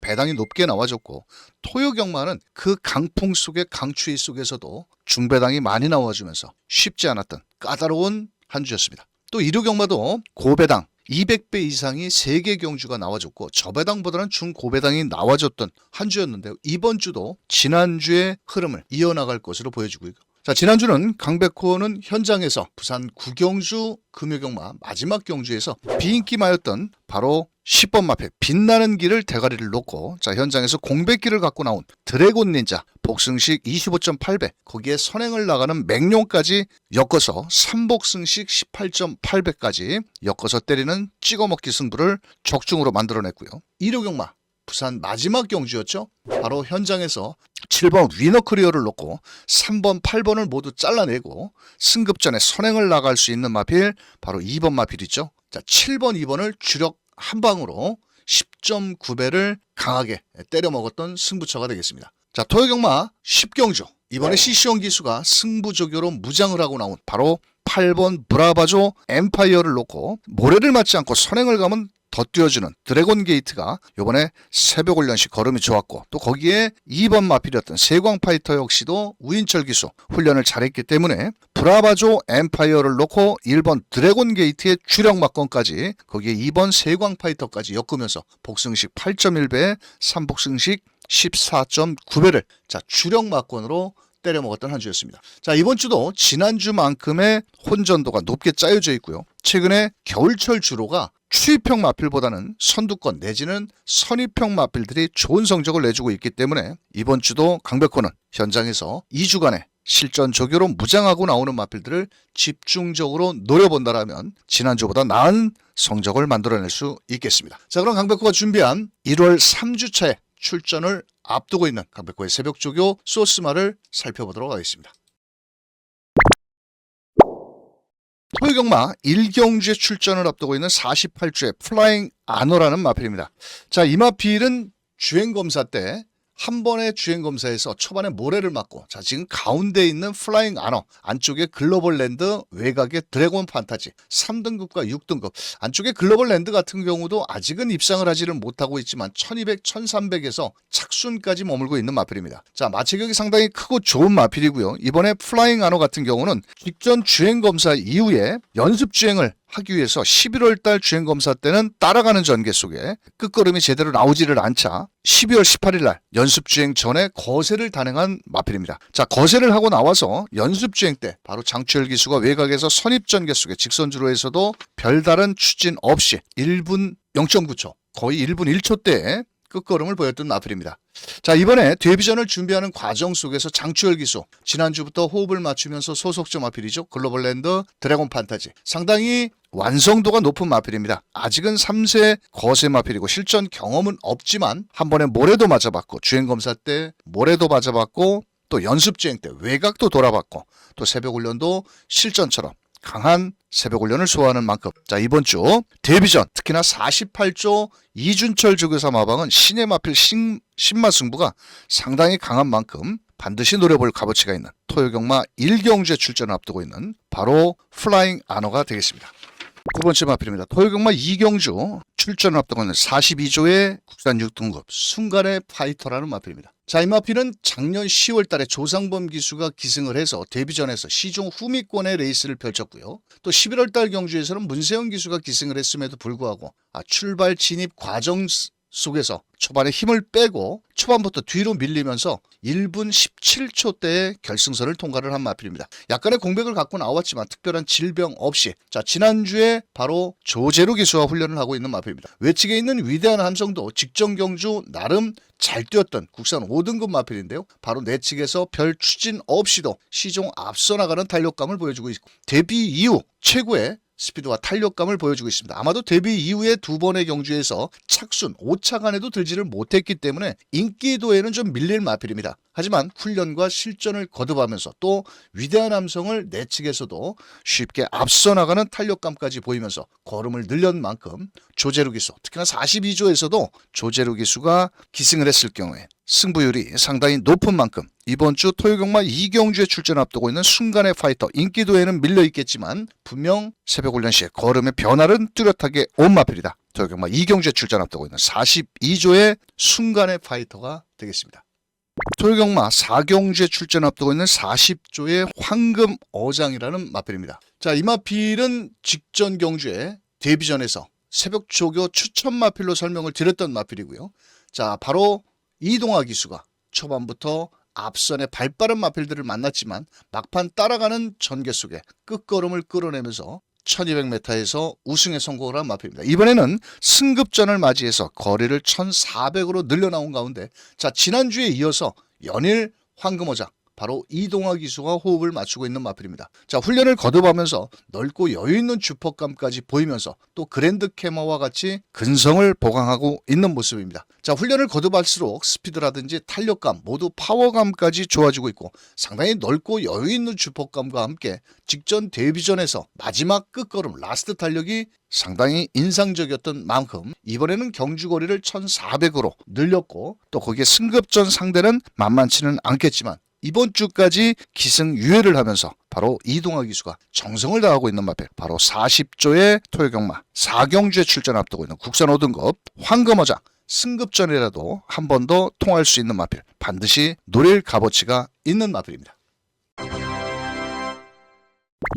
배당이 높게 나와줬고, 토요경마는 그 강풍 속의 강추위 속에서도 중배당이 많이 나와주면서 쉽지 않았던 까다로운 한 주였습니다. 또 일요경마도 고배당 200배 이상이 3개 경주가 나와줬고 저배당보다는 중고배당이 나와줬던 한 주였는데요. 이번 주도 지난주의 흐름을 이어나갈 것으로 보여지고 있고, 자, 지난주는 강백호는 현장에서 부산 구경주 금요경마 마지막 경주에서 비인기마였던 바로 10번 마필 빛나는 길을 대가리를 놓고, 자, 현장에서 공백기를 갖고 나온 드래곤 닌자 복승식 25.8배, 거기에 선행을 나가는 맹룡까지 엮어서 삼복승식 18.8배까지 엮어서 때리는 찍어먹기 승부를 적중으로 만들어냈고요. 일요경마 부산 마지막 경주였죠. 바로 현장에서 7번 위너크리어를 놓고 3번, 8번을 모두 잘라내고 승급전에 선행을 나갈 수 있는 마필, 바로 2번 마필이죠. 자, 7번, 2번을 주력 한 방으로 10.9배를 강하게 때려 먹었던 승부처가 되겠습니다. 자, 토요경마 10경주, 이번에 시시온 기수가 승부조교로 무장을 하고 나온 바로 8번 브라바조 엠파이어를 놓고 모래를 맞지 않고 선행을 가면 더 뛰어주는 드래곤 게이트가 이번에 새벽 훈련시 걸음이 좋았고, 또 거기에 2번 마필이었던 세광 파이터 역시도 우인철 기수 훈련을 잘했기 때문에 브라바조 엠파이어를 놓고 1번 드래곤 게이트의 주력 막건까지, 거기에 2번 세광 파이터까지 엮으면서 복승식 8.1배, 3복승식 14.9배를 자, 주력 막건으로 때려 먹었던 한 주였습니다. 자, 이번 주도 지난주만큼의 혼전도가 높게 짜여져 있고요. 최근에 겨울철 주로가 추위평 마필보다는 선두권 내지는 선입평 마필들이 좋은 성적을 내주고 있기 때문에 이번 주도 강백호는 현장에서 2주간의 실전 조교로 무장하고 나오는 마필들을 집중적으로 노려본다라면 지난주보다 나은 성적을 만들어낼 수 있겠습니다. 자, 그럼 강백호가 준비한 1월 3주차에 출전을 앞두고 있는 강백호의 새벽 조교 소스마를 살펴보도록 하겠습니다. 토요경마 1경주에 출전을 앞두고 있는 48주의 플라잉 아너라는 마필입니다. 자, 이 마필은 주행검사 때 한 번의 주행검사에서 초반에 모래를 맞고, 자, 지금 가운데 있는 플라잉 아너, 안쪽에 글로벌 랜드, 외곽에 드래곤 판타지 3등급과 6등급, 안쪽에 글로벌 랜드 같은 경우도 아직은 입상을 하지는 못하고 있지만 1200, 1300에서 착순까지 머물고 있는 마필입니다. 자, 마체격이 상당히 크고 좋은 마필이고요. 이번에 플라잉 아너 같은 경우는 직전 주행검사 이후에 연습 주행을 하기 위해서 11월 달 주행검사 때는 따라가는 전개 속에 끝걸음이 제대로 나오지를 않자 12월 18일 날 연습주행 전에 거세를 단행한 마필입니다. 자, 거세를 하고 나와서 연습주행 때 바로 장추열 기수가 외곽에서 선입전개 속에 직선주로에서도 별다른 추진 없이 1분 0.9초, 거의 1분 1초 대 끝걸음을 보였던 마필입니다. 자, 이번에 데뷔전을 준비하는 과정 속에서 장추열 기수 지난주부터 호흡을 맞추면서 소속점 마필이죠. 글로벌 랜드, 드래곤 판타지 상당히 완성도가 높은 마필입니다. 아직은 3세 거세 마필이고 실전 경험은 없지만 한 번에 모래도 맞아봤고, 주행검사 때 모래도 맞아봤고, 또 연습주행 때 외곽도 돌아봤고, 또 새벽훈련도 실전처럼 강한 새벽훈련을 소화하는 만큼, 자, 이번 주 데뷔전 특히나 48조 이준철 조교사 마방은 신의 마필 신마승부가 상당히 강한 만큼 반드시 노려볼 값어치가 있는 토요경마 1경주에 출전을 앞두고 있는 바로 플라잉 아너가 되겠습니다. 두 번째 마필입니다. 토요경마 2경주 출전을 앞두고 있는 42조의 국산 6등급 순간의 파이터라는 마필입니다. 자, 이 마필은 작년 10월 달에 조상범 기수가 기승을 해서 데뷔전에서 시종 후미권의 레이스를 펼쳤고요. 또 11월 달 경주에서는 문세영 기수가 기승을 했음에도 불구하고 출발 진입 과정 속에서 초반에 힘을 빼고 초반부터 뒤로 밀리면서 1분 17초대의 결승선을 통과를 한 마필입니다. 약간의 공백을 갖고 나왔지만 특별한 질병 없이, 자, 지난주에 바로 조재루 기수와 훈련을 하고 있는 마필입니다. 외측에 있는 위대한 함성도 직전 경주 나름 잘 뛰었던 국산 5등급 마필인데요. 바로 내측에서 별 추진 없이도 시종 앞서 나가는 탄력감을 보여주고 있고, 데뷔 이후 최고의 스피드와 탄력감을 보여주고 있습니다. 아마도 데뷔 이후에 두 번의 경주에서 착순 5차간에도 들지를 못했기 때문에 인기도에는 좀 밀릴 마필입니다. 하지만 훈련과 실전을 거듭하면서 또 위대한 함성을 내측에서도 쉽게 앞서 나가는 탄력감까지 보이면서 걸음을 늘린 만큼 조재루 기수, 특히나 42조에서도 조재루 기수가 기승을 했을 경우에 승부율이 상당히 높은 만큼 이번 주 토요경마 이경주에 출전 앞두고 있는 순간의 파이터. 인기도에는 밀려있겠지만 분명 새벽훈련 시에 걸음의 변화는 뚜렷하게 온 마필이다. 토요경마 이경주에 출전 앞두고 있는 42조의 순간의 파이터가 되겠습니다. 토요경마 4경주에 출전 앞두고 있는 40조의 황금어장이라는 마필입니다. 자, 이 마필은 직전 경주에 데뷔전에서 새벽 조교 추천 마필로 설명을 드렸던 마필이고요. 자, 바로 이동하 기수가 초반부터 앞선의 발빠른 마필들을 만났지만 막판 따라가는 전개 속에 끝걸음을 끌어내면서 1200m에서 우승에 성공을 한 마필입니다. 이번에는 승급전을 맞이해서 거리를 1400으로 늘려나온 가운데 자, 지난주에 이어서 연일 황금어장 바로 이동하 기수가 호흡을 맞추고 있는 마필입니다. 자, 훈련을 거듭하면서 넓고 여유있는 주폭감까지 보이면서 또 그랜드 캐머와 같이 근성을 보강하고 있는 모습입니다. 자, 훈련을 거듭할수록 스피드라든지 탄력감 모두 파워감까지 좋아지고 있고 상당히 넓고 여유있는 주폭감과 함께 직전 데뷔전에서 마지막 끝걸음 라스트 탄력이 상당히 인상적이었던 만큼 이번에는 경주거리를 1400으로 늘렸고 또 거기에 승급전 상대는 만만치는 않겠지만 이번 주까지 기승유예를 하면서 바로 이동하 기수가 정성을 다하고 있는 마필 바로 40조의 토요경마 4경주에 출전 앞두고 있는 국산 5등급 황금어장 승급전이라도 한 번 더 통할 수 있는 마필 반드시 노릴 값어치가 있는 마필입니다.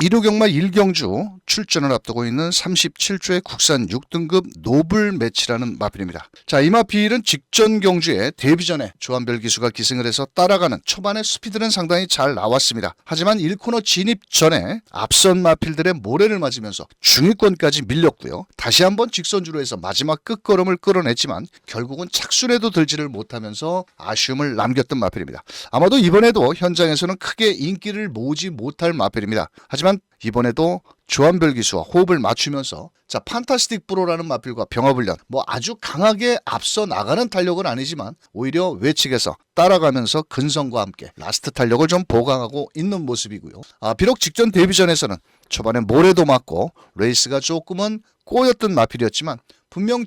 1호경마 1경주 출전을 앞두고 있는 37조의 국산 6등급 노블 매치라는 마필입니다. 자, 이 마필은 직전 경주에 데뷔전에 조한별 기수가 기승을 해서 따라가는 초반의 스피드는 상당히 잘 나왔습니다. 하지만 1코너 진입 전에 앞선 마필들의 모래를 맞으면서 중위권까지 밀렸고요. 다시 한번 직선주로 해서 마지막 끝걸음을 끌어냈지만 결국은 착순에도 들지를 못하면서 아쉬움을 남겼던 마필입니다. 아마도 이번에도 현장에서는 크게 인기를 모으지 못할 마필입니다. 하지만 이번에도 조한별 기수와 호흡을 맞추면서 자, 판타스틱 프로라는 마필과 병합훈련 아주 강하게 앞서 나가는 탄력은 아니지만 오히려 외측에서 따라가면서 근성과 함께 라스트 탄력을 좀 보강하고 있는 모습이고요. 비록 직전 데뷔전에서는 초반에 모래도 맞고 레이스가 조금은 꼬였던 마필이었지만 분명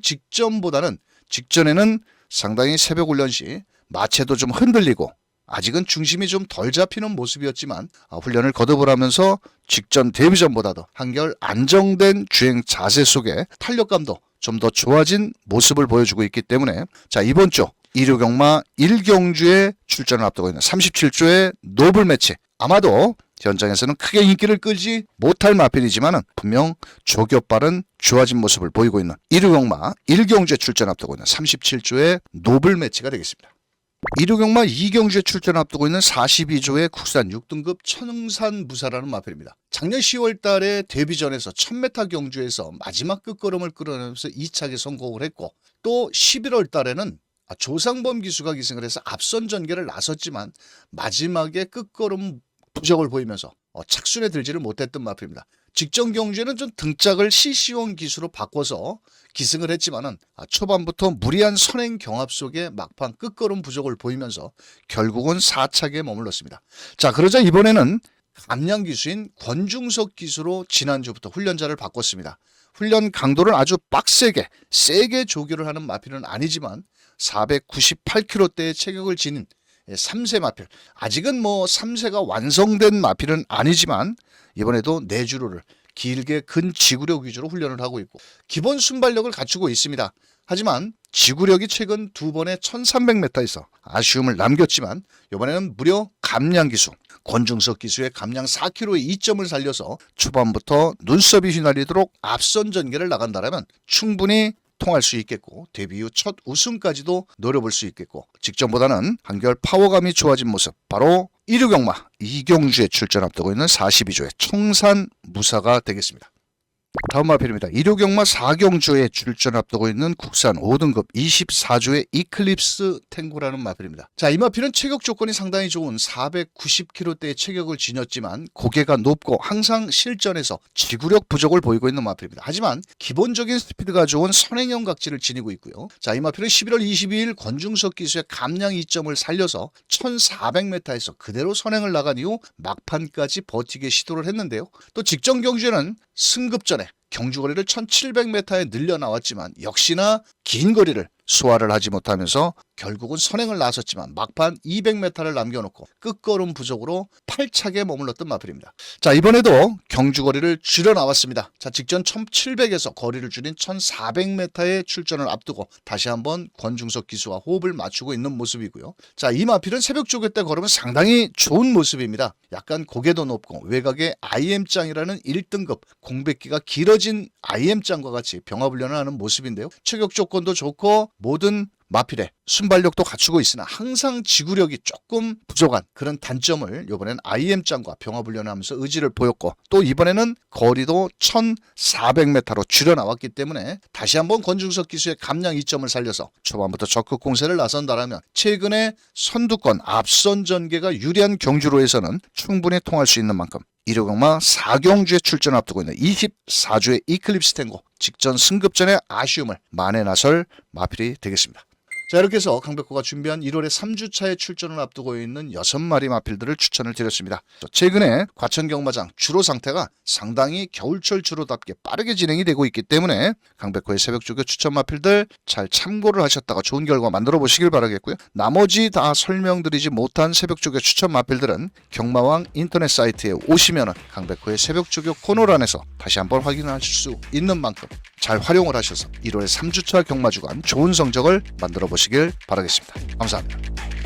직전에는 상당히 새벽 훈련 시 마체도 좀 흔들리고 아직은 중심이 좀 덜 잡히는 모습이었지만 훈련을 거듭을 하면서 직전 데뷔전보다도 한결 안정된 주행 자세 속에 탄력감도 좀 더 좋아진 모습을 보여주고 있기 때문에 자, 이번 주 1호경마 1경주에 출전을 앞두고 있는 37조의 노블 매치 아마도 현장에서는 크게 인기를 끌지 못할 마필이지만 분명 조교빠른 좋아진 모습을 보이고 있는 1호경마 1경주에 출전 앞두고 있는 37조의 노블 매치가 되겠습니다. 1호경마 2경주에 출전 앞두고 있는 42조의 국산 6등급 천응산무사라는 마필입니다. 작년 10월 달에 데뷔전에서 1000m 경주에서 마지막 끝걸음을 끌어내면서 2차에 성공을 했고 또 11월 달에는 조상범 기수가 기승을 해서 앞선 전개를 나섰지만 마지막에 끝걸음 부적을 보이면서 착순에 들지를 못했던 마필입니다. 직전 경주에는 좀 등짝을 CC1 기수로 바꿔서 기승을 했지만은 초반부터 무리한 선행 경합 속에 막판 끝걸음 부족을 보이면서 결국은 4착에 머물렀습니다. 자, 그러자 이번에는 감량 기수인 권중석 기수로 지난주부터 훈련자를 바꿨습니다. 훈련 강도를 아주 빡세게 세게 조교를 하는 마필은 아니지만 498kg대의 체격을 지닌 3세 마필 아직은 3세가 완성된 마필은 아니지만 이번에도 내주로를 길게 근지구력 위주로 훈련을 하고 있고 기본 순발력을 갖추고 있습니다. 하지만 지구력이 최근 2번의 1300m에서 아쉬움을 남겼지만 이번에는 무려 감량 기수 권중석 기수의 감량 4kg의 이점을 살려서 초반부터 눈썹이 휘날리도록 앞선 전개를 나간다면 충분히 통할 수 있겠고 데뷔 후 첫 우승까지도 노려볼 수 있겠고 직전보다는 한결 파워감이 좋아진 모습 바로 1호경마 2경주에 출전 앞두고 있는 42조의 청산무사가 되겠습니다. 다음 마필입니다. 1호경마 4경주에 출전 앞두고 있는 국산 5등급 24조의 이클립스 탱고라는 마필입니다. 자, 이 마필은 체격 조건이 상당히 좋은 490kg대의 체격을 지녔지만 고개가 높고 항상 실전에서 지구력 부족을 보이고 있는 마필입니다. 하지만 기본적인 스피드가 좋은 선행형 각지를 지니고 있고요. 자, 이 마필은 11월 22일 권중석 기수의 감량 이점을 살려서 1400m에서 그대로 선행을 나간 이후 막판까지 버티게 시도를 했는데요. 또 직전 경주에는 승급전에 경주거리를 1700m에 늘려 나왔지만 역시나 긴 거리를 소화를 하지 못하면서 결국은 선행을 나섰지만 막판 200m를 남겨놓고 끝걸음 부족으로 8착에 머물렀던 마필입니다. 자, 이번에도 경주 거리를 줄여 나왔습니다. 자, 직전 1700에서 거리를 줄인 1400m의 출전을 앞두고 다시 한번 권중석 기수와 호흡을 맞추고 있는 모습이고요. 자, 이 마필은 새벽 조개 때 걸으면 상당히 좋은 모습입니다. 약간 고개도 높고 외곽에 IM장이라는 1등급 공백기가 길어진 IM장과 같이 병합훈련을 하는 모습인데요. 체격 조건도 좋고 모든 마필의 순발력도 갖추고 있으나 항상 지구력이 조금 부족한 그런 단점을 이번엔 IM장과 병합훈련을 하면서 의지를 보였고, 또 이번에는 거리도 1400m로 줄여 나왔기 때문에 다시 한번 권중석 기수의 감량 이점을 살려서 초반부터 적극 공세를 나선다라면 최근에 선두권 앞선 전개가 유리한 경주로에서는 충분히 통할 수 있는 만큼 1호 경마 4경주에 출전을 앞두고 있는 24주의 이클립스 탱고 직전 승급전의 아쉬움을 만회 나설 마필이 되겠습니다. 자, 이렇게 해서 강백호가 준비한 1월의 3주차에 출전을 앞두고 있는 6마리 마필들을 추천을 드렸습니다. 최근에 과천 경마장 주로 상태가 상당히 겨울철 주로답게 빠르게 진행이 되고 있기 때문에 강백호의 새벽 조교 추천 마필들 잘 참고를 하셨다가 좋은 결과 만들어 보시길 바라겠고요. 나머지 다 설명드리지 못한 새벽 조교 추천 마필들은 경마왕 인터넷 사이트에 오시면은 강백호의 새벽 조교 코너란에서 다시 한번 확인하실 수 있는 만큼 잘 활용을 하셔서 1월의 3주차 경마 주간 좋은 성적을 만들어 보시길 바라겠습니다. 감사합니다.